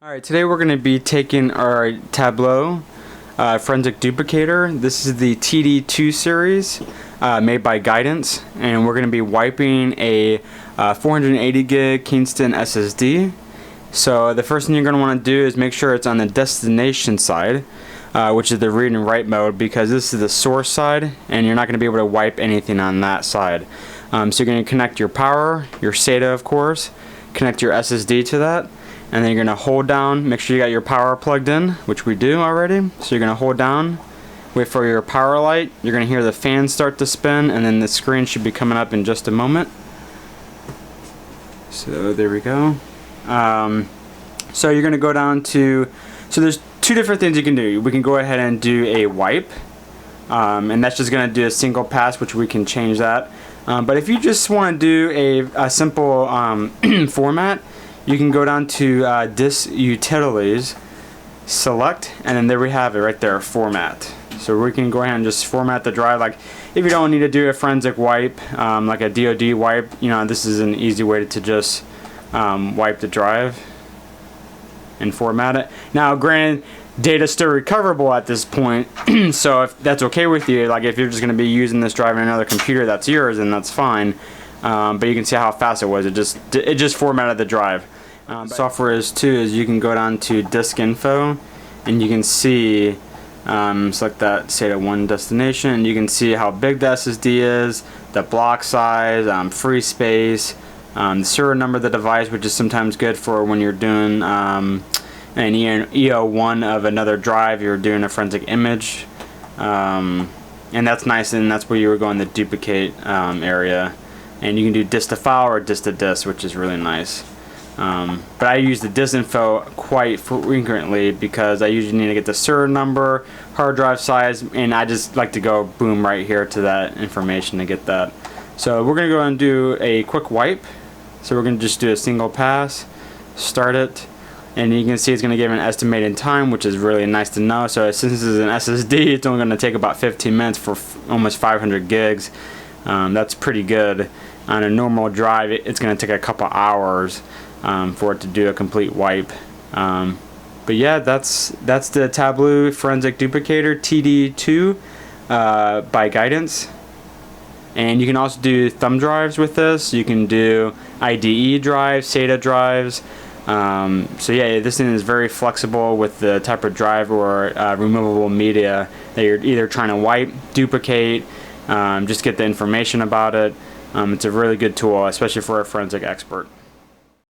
Alright, today we're going to be taking our Tableau Forensic Duplicator. This is the TD2u series made by Guidance, and we're going to be wiping a 480 gig Kingston SSD. So the first thing you're going to want to do is make sure it's on the destination side, which is the read and write mode, because this is the source side and you're not going to be able to wipe anything on that side. So you're going to connect your power, your SATA of course, connect your SSD to that. And then you're going to hold down, make sure you got your power plugged in, which we do already. So you're going to hold down, wait for your power light. You're going to hear the fan start to spin, and then the screen should be coming up in just a moment. So there we go. So you're going to go down to, so there's two different things you can do. We can go ahead and do a wipe, and that's just going to do a single pass, which we can change that. But if you just want to do a simple format, you can go down to Disk Utilities, select, and then there we have it right there, format. So we can go ahead and just format the drive. Like if you don't need to do a forensic wipe, like a DoD wipe, you know, this is an easy way to just wipe the drive and format it. Now granted, data's still recoverable at this point, so if that's okay with you, like if you're just going to be using this drive in another computer that's yours, then that's fine. But you can see how fast it was. It just formatted the drive. Software is you can go down to disk info, and you can see select that SATA 1 destination, and you can see how big the SSD is, the block size, free space, the serial number of the device, which is sometimes good for when you're doing an EO1 of another drive, you're doing a forensic image, and that's nice, and that's where you were going the duplicate area. And you can do disk to file or disk to disk, which is really nice. But I use the disk info quite frequently because I usually need to get the serial number, hard drive size, and I just like to go boom right here to that information to get that. So we're going to go and do a quick wipe. So we're going to just do a single pass, start it, and you can see it's going to give an estimated time, which is really nice to know. So since this is an SSD, it's only going to take about 15 minutes for almost 500 gigs. That's pretty good. On a normal drive, it's going to take a couple hours for it to do a complete wipe. But yeah, that's the Tableau Forensic Duplicator TD2u by Guidance. And you can also do thumb drives with this. You can do IDE drives, SATA drives. So yeah, this thing is very flexible with the type of drive or removable media that you're either trying to wipe, duplicate, just get the information about it. It's a really good tool, especially for a forensic expert.